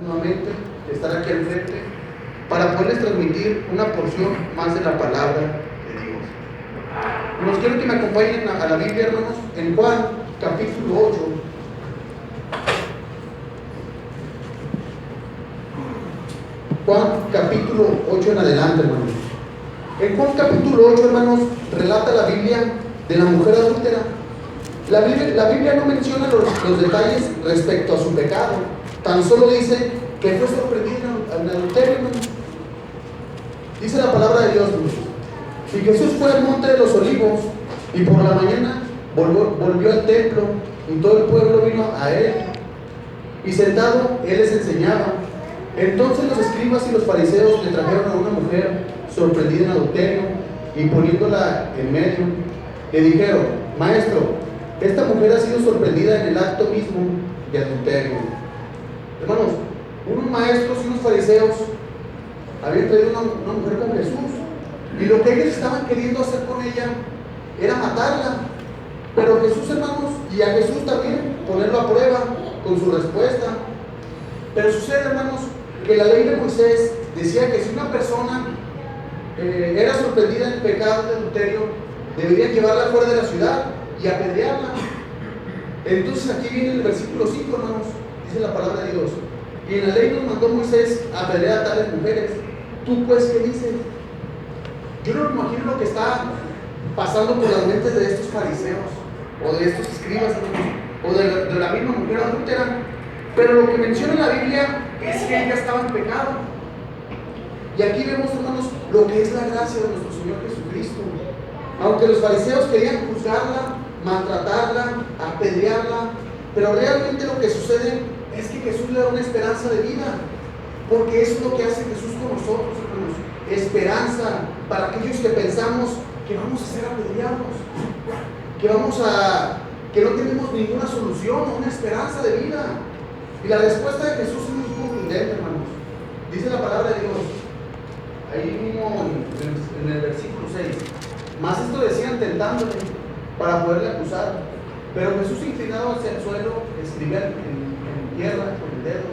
nuevamente estar aquí al frente para poderles transmitir una porción más de la palabra de Dios. Nos quiero que me acompañen a la Biblia, hermanos, en Juan capítulo 8. Juan capítulo 8 en adelante, hermanos. En Juan capítulo 8, hermanos, relata la Biblia de la mujer adúltera. La Biblia no menciona los detalles respecto a su pecado, tan solo dice que fue sorprendida en adulterio, hermanos. Dice la palabra de Dios, hermanos. Y Jesús fue al monte de los olivos, y por la mañana volvió al templo, y todo el pueblo vino a él, y sentado él les enseñaba. Entonces los escribas y los fariseos le trajeron a una mujer sorprendida en adulterio, y poniéndola en medio, le dijeron: Maestro, esta mujer ha sido sorprendida en el acto mismo de adulterio. Hermanos, unos maestros y unos fariseos habían traído una mujer con Jesús, y lo que ellos estaban queriendo hacer con ella era matarla. Pero Jesús, hermanos, y a Jesús también, ponerlo a prueba con su respuesta. Pero sucede, hermanos, que la ley de Moisés decía que si una persona era sorprendida en el pecado de adulterio, deberían llevarla fuera de la ciudad y apedrearla. Entonces aquí viene el versículo 5, hermanos, dice la palabra de Dios: y en la ley nos mandó Moisés a apedrear a tales mujeres. ¿Tú pues qué dices? Yo no me imagino lo que está pasando por las mentes de estos fariseos o de estos escribas, hermanos, o de la misma mujer adúltera. Pero lo que menciona la Biblia es que ella estaba en pecado. Y aquí vemos, hermanos, lo que es la gracia de nuestro Señor Jesucristo. Aunque los fariseos querían juzgarla, maltratarla, apedrearla, pero realmente lo que sucede es que Jesús le da una esperanza de vida, porque eso es lo que hace Jesús con nosotros, hermanos. Esperanza para aquellos que pensamos que vamos a ser apedreados, que no tenemos ninguna solución, una esperanza de vida. Y la respuesta de Jesús es muy contundente, hermanos. Dice la palabra de Dios, ahí mismo en el versículo 6. Más esto decían tentándole para poderle acusar. Pero Jesús, inclinado hacia el suelo, escribía en tierra con el dedo.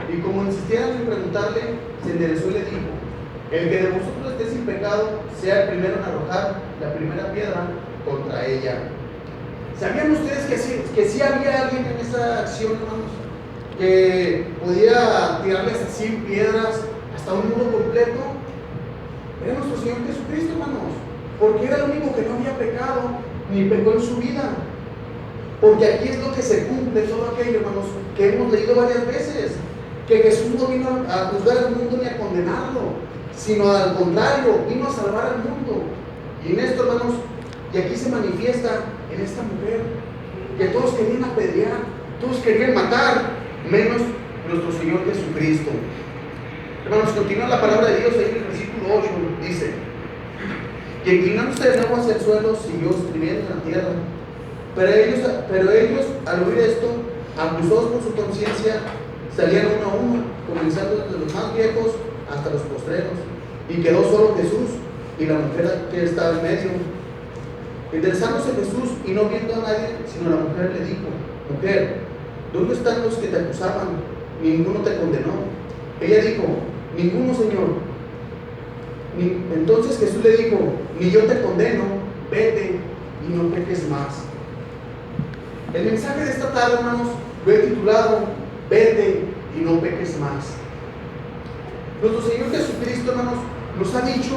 Y como insistieran en preguntarle, se enderezó y le dijo: el que de vosotros esté sin pecado, sea el primero en arrojar la primera piedra contra ella. ¿Sabían ustedes que sí había alguien en esa acción, hermanos, que podía tirarle hasta 100 piedras, hasta un muro completo? Era nuestro Señor Jesucristo, hermanos, porque era el único que no había pecado, ni pecó en su vida. Porque aquí es lo que se cumple todo aquello, hermanos, que hemos leído varias veces, que Jesús no vino a juzgar al mundo ni a condenarlo, sino al contrario, vino a salvar al mundo. Y en esto, hermanos, y aquí se manifiesta en esta mujer, que todos querían apedrear, todos querían matar, menos nuestro Señor Jesucristo. Hermanos, continúa la palabra de Dios ahí en el versículo 8, dice: y inclinándose de nuevo hacia el suelo, siguió escribiendo en la tierra. Pero ellos, al oír esto, acusados por su conciencia, salían uno a uno, comenzando desde los más viejos hasta los postreros, y quedó solo Jesús y la mujer que estaba en medio. Interesándose Jesús y no viendo a nadie, sino a la mujer, le dijo: mujer, ¿dónde están los que te acusaban? Ninguno te condenó. Ella dijo: ninguno, Señor. Entonces Jesús le dijo: ni yo te condeno, vete y no peques más. El mensaje de esta tarde, hermanos, lo he titulado: vete y no peques más. Nuestro Señor Jesucristo, hermanos, nos ha dicho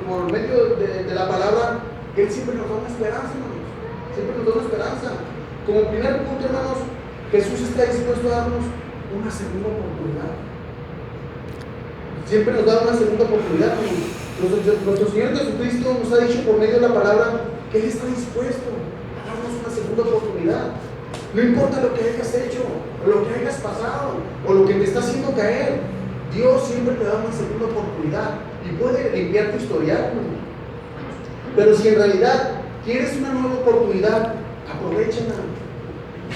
por medio de la palabra que Él siempre nos da una esperanza, hermanos. Siempre nos da una esperanza. Como primer punto, hermanos, Jesús está dispuesto a darnos una segunda oportunidad. Siempre nos da una segunda oportunidad, hermanos. Nuestro Señor Jesucristo nos ha dicho por medio de la palabra que Él está dispuesto a darnos una segunda oportunidad. No importa lo que hayas hecho, o lo que hayas pasado, o lo que te está haciendo caer, Dios siempre te da una segunda oportunidad y puede limpiar tu historial, hermano. Pero si en realidad quieres una nueva oportunidad, aprovechala.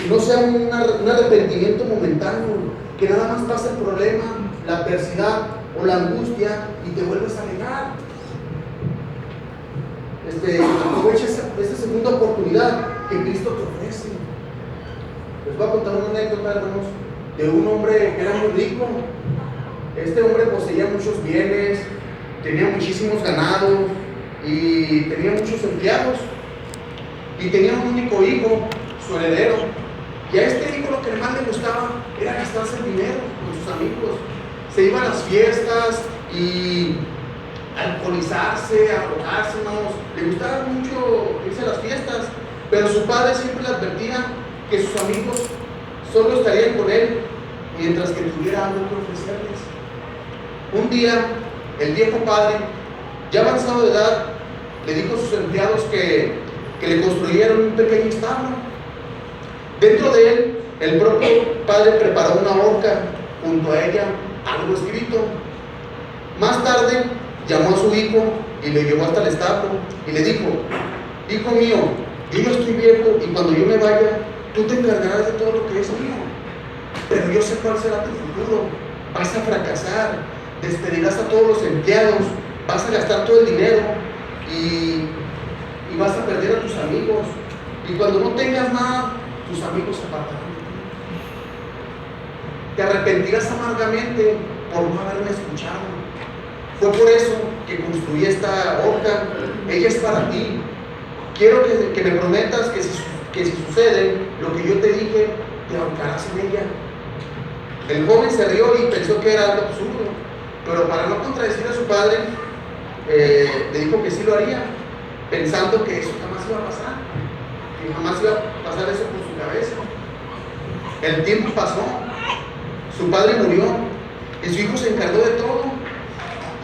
Y no sea un arrepentimiento momentáneo, que nada más pasa el problema, la adversidad o la angustia y te vuelves a alejar. Aprovecha esa segunda oportunidad que Cristo te ofrece. Les voy a contar una anécdota, hermanos, de un hombre que era muy rico. Este hombre poseía muchos bienes, tenía muchísimos ganados y tenía muchos empleados. Y tenía un único hijo, su heredero. Y a este hijo lo que más le gustaba era gastarse el dinero con sus amigos. Se iba a las fiestas y alcoholizarse, arrojarse, ¿no? Le gustaba mucho irse a las fiestas, pero su padre siempre le advertía que sus amigos solo estarían con él mientras que tuviera algo que ofrecerles. Un día, el viejo padre, ya avanzado de edad, le dijo a sus empleados que le construyeron un pequeño establo. Dentro de él, el propio padre preparó una horca, junto a ella algo escrito. Más tarde, llamó a su hijo y le llevó hasta el establo y le dijo: hijo mío, yo ya estoy viejo y cuando yo me vaya, tú te encargarás de todo lo que es mío. Pero yo sé cuál será tu futuro. Vas a fracasar, despedirás a todos los empleados, vas a gastar todo el dinero y vas a perder a tus amigos. Y cuando no tengas nada, tus amigos se apartarán de ti. Te arrepentirás amargamente por no haberme escuchado. Fue por eso que construí esta horca. Ella es para ti. Quiero que me prometas que si sucede lo que yo te dije, te ahorcarás en ella. El joven se rió y pensó que era algo absurdo, pero para no contradecir a su padre, le dijo que sí lo haría, pensando que eso jamás iba a pasar, que jamás iba a pasar eso por su cabeza. El tiempo pasó, su padre murió y su hijo se encargó de todo.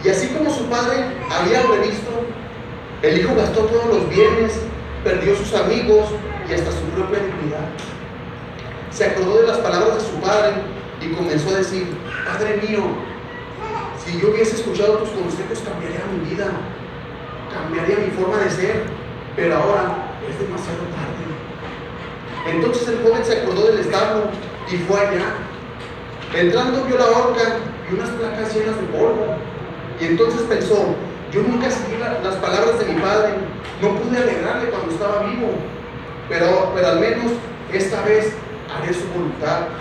Y así como su padre había previsto, el hijo gastó todos los bienes, perdió sus amigos y hasta su propia dignidad. Se acordó de las palabras de su padre y comenzó a decir: Padre mío, si yo hubiese escuchado tus consejos, cambiaría mi vida, cambiaría mi forma de ser, pero ahora es demasiado tarde. Entonces el joven se acordó del establo y fue allá. Entrando vio la horca y unas placas llenas de polvo. Y entonces pensó: yo nunca seguí las palabras de mi padre, no pude alegrarle cuando estaba vivo, pero al menos esta vez haré su voluntad.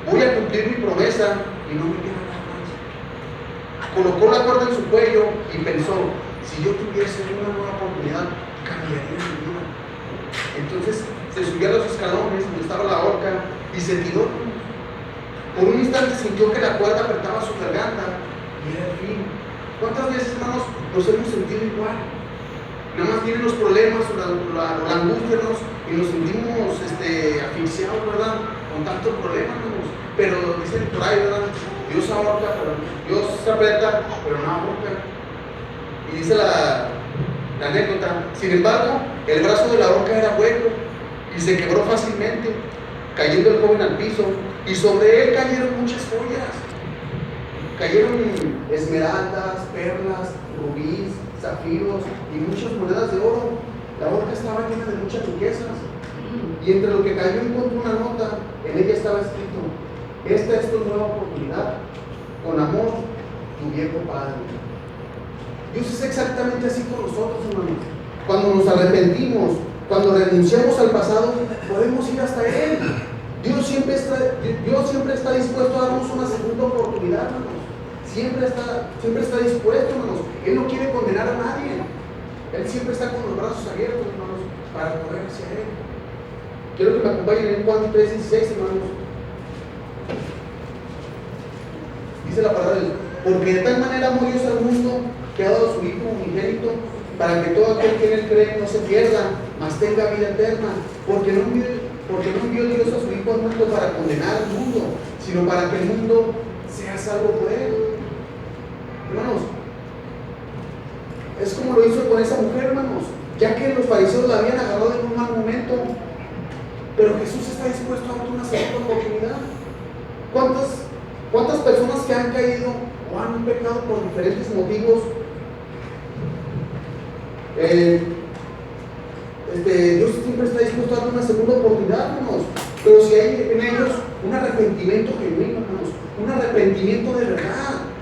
Voy a cumplir mi promesa y no me queda nada más. Colocó la cuerda en su cuello y pensó: si yo tuviese una nueva oportunidad, cambiaría mi vida. Entonces se subió a los escalones donde estaba la horca y se tiró. Por un instante sintió que la cuerda apretaba su garganta y era el fin. ¿Cuántas veces, hermanos, nos hemos sentido igual? Nada más vienen los problemas o la angustia y nos sentimos asfixiados, ¿verdad? Con tantos problemas, hermanos. Pero dicen por ahí, ¿verdad? Dios ahorca, pero Dios aprieta, pero no ahorca. Y dice la anécdota: sin embargo, el brazo de la horca era hueco y se quebró fácilmente, cayendo el joven al piso, y sobre él cayeron muchas joyas. Cayeron esmeraldas, perlas, rubíes, zafiros y muchas monedas de oro. La horca estaba llena de muchas riquezas. Y entre lo que cayó encontró una nota. En ella estaba escrito: esta es tu nueva oportunidad. Con amor, tu viejo padre. Dios es exactamente así con nosotros, hermanos. Cuando nos arrepentimos, cuando renunciamos al pasado, podemos ir hasta Él. Dios siempre está dispuesto a darnos una segunda oportunidad, hermanos. Siempre está dispuesto, hermanos. Él no quiere condenar a nadie. Él siempre está con los brazos abiertos, hermanos, para correr hacia Él. Quiero que me acompañen en Juan 3:16, hermanos. Dice la palabra de Dios: porque de tal manera amó Dios al mundo, que ha dado a su Hijo unigénito, para que todo aquel que en Él cree no se pierda, mas tenga vida eterna. Porque no envió Dios a su Hijo al mundo para condenar al mundo, sino para que el mundo sea salvo por Él. Hermanos, es como lo hizo con esa mujer, hermanos, ya que los fariseos la habían agarrado en un mal momento, pero Jesús está dispuesto a darte una segunda oportunidad. ¿Cuántas personas que han caído o han pecado por diferentes motivos, Dios siempre está dispuesto a dar una segunda oportunidad, hermanos? Pero si hay en ellos un arrepentimiento genuino, hermanos, un arrepentimiento de verdad,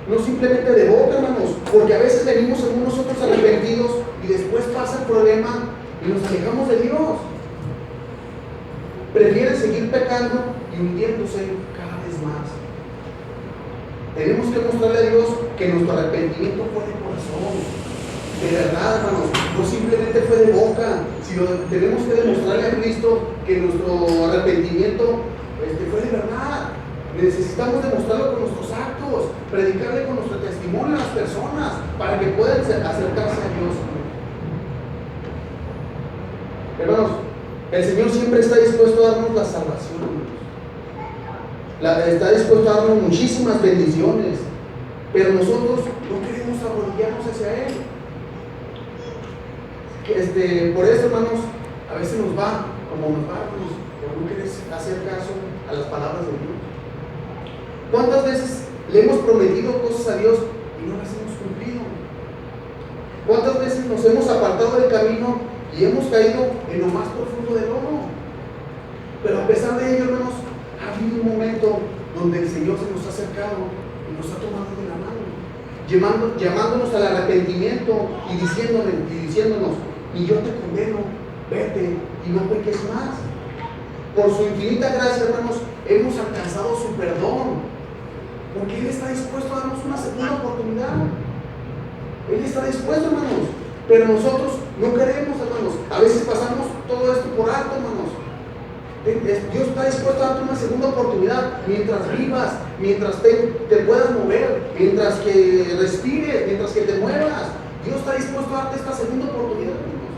no simplemente de boca, hermanos, porque a veces venimos según nosotros arrepentidos y después pasa el problema y nos alejamos de Dios. Prefieren seguir pecando y hundiéndose cada más. Tenemos que mostrarle a Dios que nuestro arrepentimiento fue de corazón, de verdad, hermanos, no simplemente fue de boca, sino tenemos que demostrarle a Cristo que nuestro arrepentimiento fue de verdad. Necesitamos demostrarlo con nuestros actos, predicarle con nuestro testimonio a las personas para que puedan acercarse a Dios. Hermanos, el Señor siempre está dispuesto a darnos la salvación, está dispuesto a darnos muchísimas bendiciones, pero nosotros no queremos arrodillarnos hacia Él. Por eso, hermanos, a veces nos va como nos va, hermanos, por no querer hacer caso a las palabras de Dios. ¿Cuántas veces le hemos prometido cosas a Dios y no las hemos cumplido? ¿Cuántas veces nos hemos apartado del camino y hemos caído en lo más profundo del lodo? Pero a pesar de ello, hermanos, ha habido un momento donde el Señor se nos ha acercado y nos ha tomado de la mano, llamándonos al arrepentimiento y diciéndonos, y yo te condeno, vete y no peques más. Por su infinita gracia, hermanos, hemos alcanzado su perdón, porque Él está dispuesto a darnos una segunda oportunidad. Él está dispuesto, hermanos, pero nosotros no queremos, hermanos. A veces pasamos todo esto por alto, hermanos. Dios está dispuesto a darte una segunda oportunidad mientras vivas, mientras te puedas mover, mientras que respires, mientras que te muevas. Dios está dispuesto a darte esta segunda oportunidad, hermanos.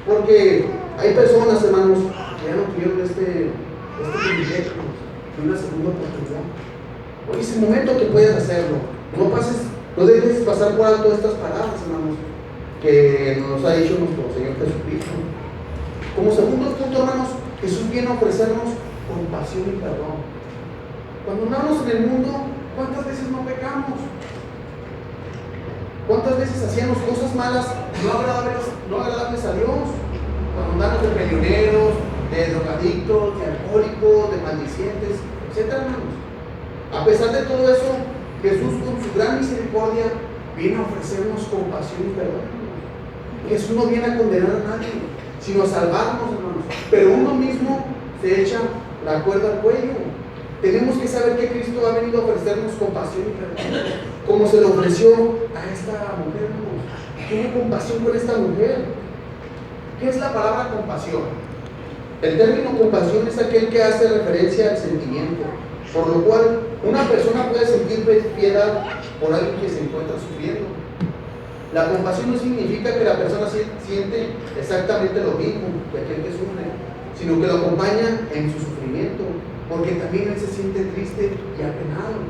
Porque hay personas, hermanos, que ya no tuvieron este privilegio de una segunda oportunidad. Hoy es el momento que puedas hacerlo. No dejes pasar por alto estas palabras, hermanos, que nos ha dicho nuestro Señor Jesucristo. Como segundo punto, hermanos, Jesús viene a ofrecernos compasión y perdón. Cuando andamos en el mundo, ¿cuántas veces no pecamos? ¿Cuántas veces hacíamos cosas malas, no agradables a Dios? Cuando andamos de peleoneros, de drogadictos, de alcohólicos, de maldicientes, etc., hermanos. A pesar de todo eso, Jesús, con su gran misericordia, viene a ofrecernos compasión y perdón. Jesús no viene a condenar a nadie, sino a salvarnos, hermanos. Pero uno mismo se echa la cuerda al cuello. Tenemos que saber que Cristo ha venido a ofrecernos compasión y perdón, como se lo ofreció a esta mujer, hermanos. Tiene compasión con esta mujer. ¿Qué es la palabra compasión? El término compasión es aquel que hace referencia al sentimiento, por lo cual una persona puede sentir piedad por alguien que se encuentra sufriendo. La compasión no significa que la persona siente exactamente lo mismo que aquel que sufre, sino que lo acompaña en su sufrimiento, porque también él se siente triste y apenado.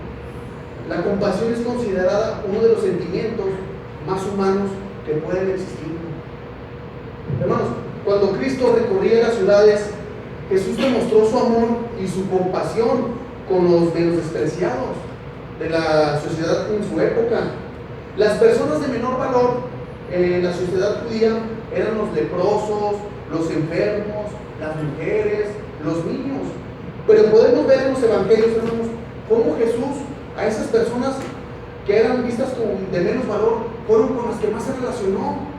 La compasión es considerada uno de los sentimientos más humanos que pueden existir. Hermanos, cuando Cristo recorría las ciudades, Jesús demostró su amor y su compasión con los menos despreciados de la sociedad en su época. Las personas de menor valor en la sociedad judía eran los leprosos, los enfermos, las mujeres, los niños. Pero podemos ver en los evangelios, hermanos, cómo Jesús a esas personas que eran vistas como de menos valor fueron con las que más se relacionó,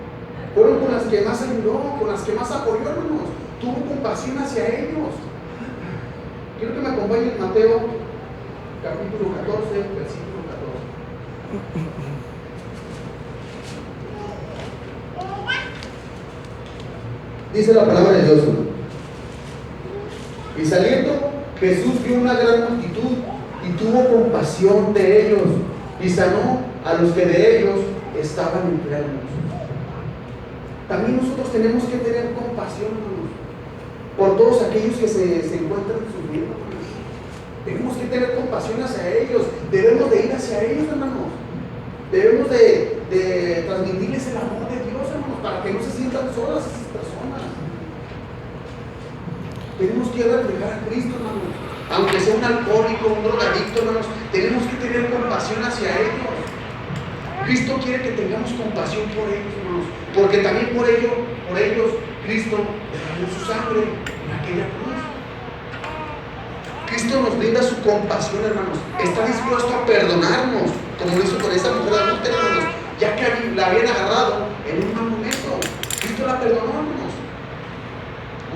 fueron con las que más ayudó, con las que más apoyó, hermanos. Tuvo compasión hacia ellos. Quiero que me acompañen en Mateo capítulo 14, versículo 14. Dice la palabra de Dios, ¿no? Y saliendo, Jesús vio una gran multitud y tuvo compasión de ellos y sanó a los que de ellos estaban enfermos. También nosotros tenemos que tener compasión, hermanos, por todos aquellos que se encuentran sufriendo, hermanos. Tenemos que tener compasión hacia ellos, debemos de ir hacia ellos, hermanos. Debemos de transmitirles el amor de Dios, hermanos, para que no se sientan solas esas personas. Tenemos que reflejar a Cristo, hermanos. Aunque sea un alcohólico, un drogadicto, hermanos, tenemos que tener compasión hacia ellos. Cristo quiere que tengamos compasión por ellos, hermanos, porque también por ellos Cristo derramó su sangre en aquella cruz. Cristo nos brinda su compasión, hermanos. Está dispuesto a perdonarnos, como lo hizo con esa mujer adúltera, hermanos, ya que la habían agarrado en un mal momento. Cristo la perdonó, hermanos.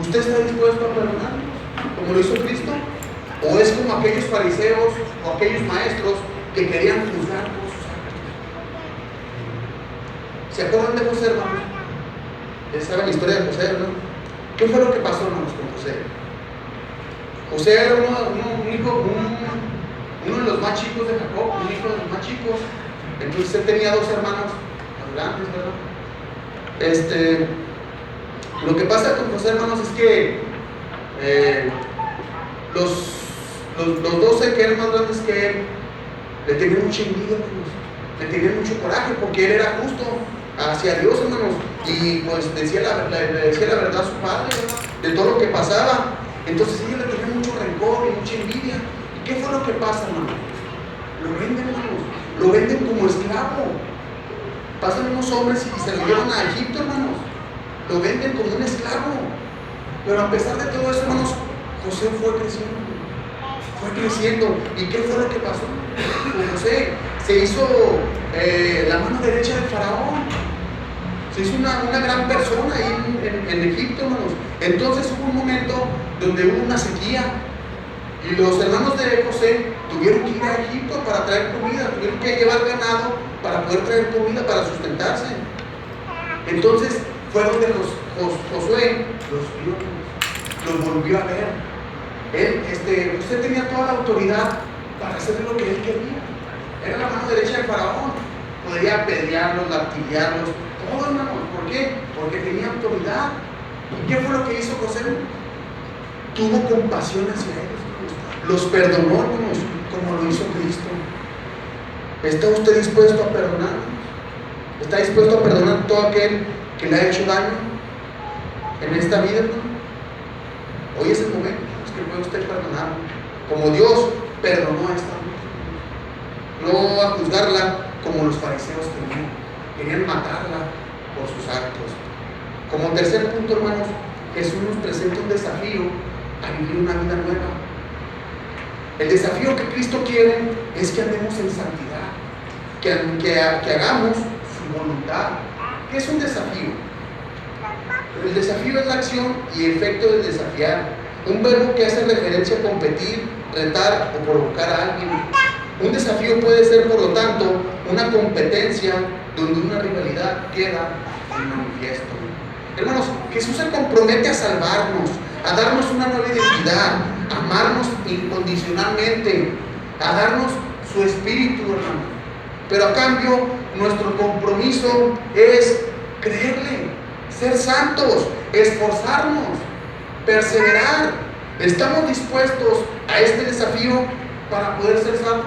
¿Usted está dispuesto a perdonarnos, como lo hizo Cristo? ¿O es como aquellos fariseos o aquellos maestros que querían juzgar por sus actos? ¿Se acuerdan de José, hermanos? Ya saben la historia de José, ¿no? ¿Qué fue lo que pasó, hermanos, con José? José era uno de los más chicos de Jacob, un hijo de los más chicos. Entonces él tenía dos hermanos más grandes, ¿verdad? Lo que pasa con José, hermanos, es que los 12 que eran más grandes que él le tenían mucha envidia, hermanos. Le tenían mucho coraje porque él era justo hacia Dios, hermanos, y pues le decía la verdad a su padre, ¿verdad?, de todo lo que pasaba. Entonces ellos le tenían mucho rencor y mucha envidia. ¿Y qué fue lo que pasa, hermanos? Lo venden, hermanos, lo venden como esclavo. Pasan unos hombres y se lo llevan a Egipto, hermanos, lo venden como un esclavo. Pero a pesar de todo eso, hermanos, José fue creciendo. ¿Y qué fue lo que pasó con José? Se hizo la mano derecha del faraón. Se hizo una gran persona ahí en Egipto, hermanos. Entonces hubo un momento donde hubo una sequía y los hermanos de José tuvieron que ir a Egipto para traer comida, tuvieron que llevar ganado para poder traer comida para sustentarse. Entonces fue donde Josué los vio, los volvió a ver. José tenía toda la autoridad para hacer lo que él quería. Era la mano derecha del faraón. Podía apedrearlos, martillarlos, todo, hermano. ¿Por qué? Porque tenía autoridad. ¿Y qué fue lo que hizo José? Tuvo compasión hacia ellos, los perdonó, hermanos, como lo hizo Cristo. ¿Está usted dispuesto a perdonar? ¿Está dispuesto a perdonar todo aquel que le ha hecho daño en esta vida, hermano? Hoy es el momento que puede usted perdonar, como Dios perdonó a esta mujer. No a juzgarla como los fariseos querían matarla por sus actos. Como tercer punto, hermanos, Jesús nos presenta un desafío a vivir una vida nueva. El desafío que Cristo quiere es que andemos en santidad, que hagamos su voluntad. ¿Qué es un desafío? El desafío es la acción y efecto de desafiar, un verbo que hace referencia a competir, retar o provocar a alguien. Un desafío puede ser, por lo tanto, una competencia donde una rivalidad queda en manifiesto. Hermanos, Jesús se compromete a salvarnos, a darnos una nueva identidad, a amarnos incondicionalmente, a darnos su espíritu, hermano. Pero a cambio, nuestro compromiso es creerle, ser santos, esforzarnos, perseverar. ¿Estamos dispuestos a este desafío para poder ser salvos?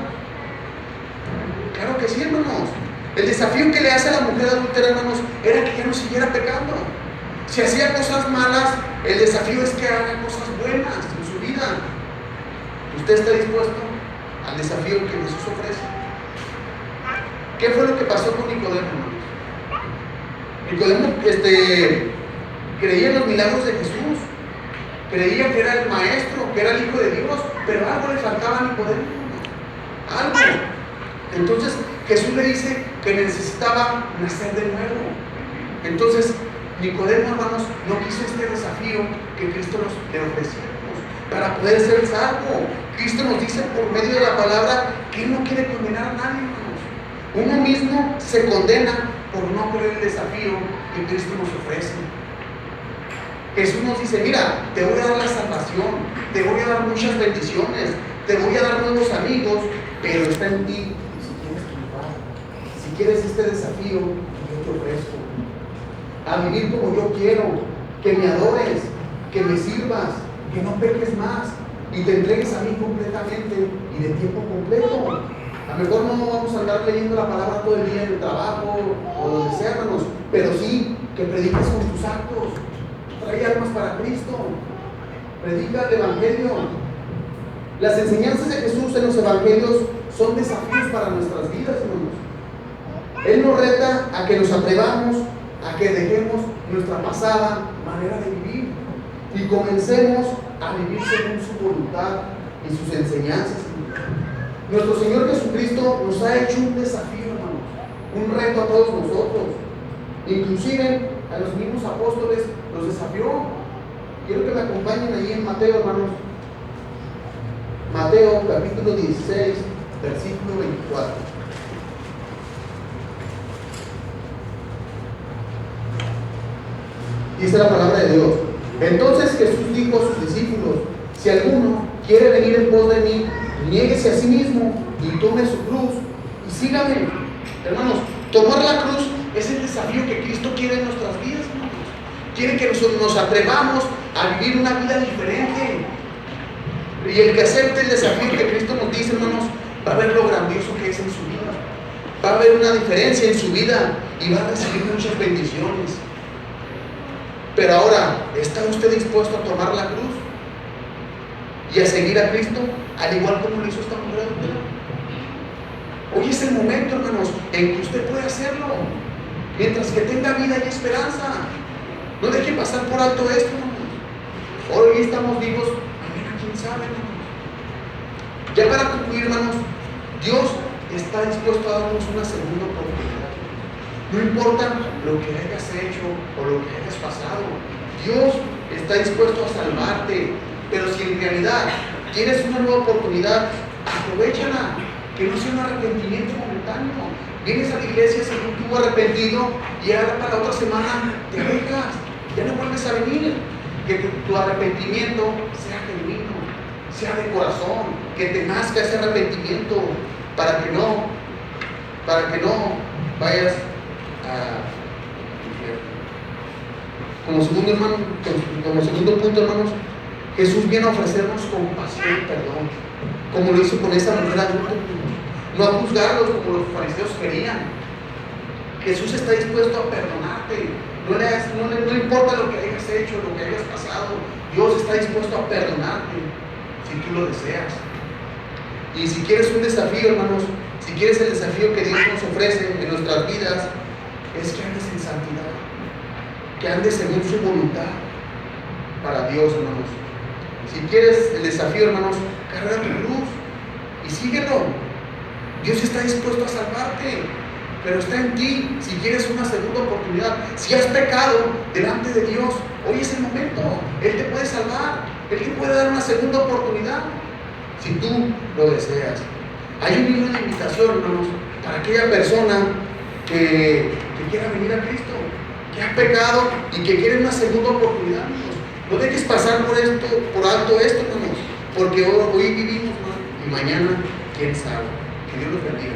Claro que sí, hermanos. El desafío que le hace a la mujer adúltera, hermanos, era que ya no siguiera pecando. Si hacía cosas malas, el desafío es que haga cosas buenas en su vida. ¿Usted está dispuesto al desafío que Jesús ofrece? ¿Qué fue lo que pasó con Nicodemo, hermanos? Nicodemo creía en los milagros de Jesús, creía que era el maestro, que era el Hijo de Dios, pero algo le faltaba a Nicodemo, algo. Entonces Jesús le dice que necesitaba nacer de nuevo. Entonces Nicodemo, hermanos, no quiso este desafío que Cristo le ofrecía para poder ser salvo. Cristo nos dice por medio de la palabra que Él no quiere condenar a nadie, hermanos. Uno mismo se condena por no creer el desafío que Cristo nos ofrece. Jesús nos dice: mira, te voy a dar la salvación, te voy a dar muchas bendiciones, te voy a dar nuevos amigos, pero está en ti si quieres triunfar, si quieres este desafío que yo te ofrezco, a vivir como yo quiero, que me adores, que me sirvas, que no peques más y te entregues a mí completamente y de tiempo completo. A lo mejor no vamos a andar leyendo la palabra todo el día en el trabajo o donde sea, hermanos, pero sí que prediques con tus actos. Trae almas para Cristo, predica el Evangelio. Las enseñanzas de Jesús en los Evangelios son desafíos para nuestras vidas, hermanos. Él nos reta a que nos atrevamos, a que dejemos nuestra pasada manera de vivir y comencemos a vivir según su voluntad y sus enseñanzas. Nuestro Señor Jesucristo nos ha hecho un desafío, hermanos, un reto a todos nosotros. Inclusive a los mismos apóstoles los desafió. Quiero que me acompañen ahí en Mateo, hermanos. Mateo capítulo 16, versículo 24. Dice la palabra de Dios: entonces Jesús dijo a sus discípulos: si alguno quiere venir en pos de mí, niéguese a sí mismo y tome su cruz y sígame. Hermanos, tomar la cruz es el desafío que Cristo quiere en nuestras vidas, hermanos. Quiere que nos atrevamos a vivir una vida diferente. Y el que acepte el desafío que Cristo nos dice, hermanos, va a ver lo grandioso que es en su vida. Va a haber una diferencia en su vida y va a recibir muchas bendiciones. Pero ahora, ¿está usted dispuesto a tomar la cruz y a seguir a Cristo, al igual como lo hizo esta mujer adúltera? Hoy es el momento, hermanos, en que usted puede hacerlo, mientras que tenga vida y esperanza. No deje pasar por alto esto, hermanos. Hoy estamos vivos, mañana quién sabe, hermanos. Ya para concluir, hermanos, Dios está dispuesto a darnos una segunda oportunidad. No importa lo que hayas hecho o lo que hayas pasado, Dios está dispuesto a salvarte. Pero si en realidad tienes una nueva oportunidad, aprovéchala, que no sea un arrepentimiento momentáneo. Vienes a la iglesia según tú arrepentido y ahora para la otra semana te dejas, ya no vuelves a venir. Que tu arrepentimiento sea genuino, sea de corazón, que te nazca ese arrepentimiento para que no vayas a... Como segundo punto, hermanos, Jesús viene a ofrecernos compasión y perdón, como lo hizo con esa mujer adulta, no a juzgarlos como los fariseos querían. Jesús está dispuesto a perdonarte. No importa lo que hayas hecho, lo que hayas pasado, Dios está dispuesto a perdonarte si tú lo deseas. Y si quieres un desafío, hermanos, si quieres el desafío que Dios nos ofrece en nuestras vidas, es que andes en santidad, que andes según su voluntad para Dios, hermanos. Si quieres el desafío, hermanos, carga tu cruz y síguelo. Dios está dispuesto a salvarte, pero está en ti si quieres una segunda oportunidad. Si has pecado delante de Dios, hoy es el momento. Él te puede salvar, Él te puede dar una segunda oportunidad si tú lo deseas. Hay un libro de invitación, hermanos, para aquella persona que quiera venir a Cristo, que ha pecado y que quiere una segunda oportunidad, hermanos. No dejes pasar por alto esto, hermanos, porque hoy vivimos, ¿no? Y mañana, quién sabe. Que Dios los bendiga.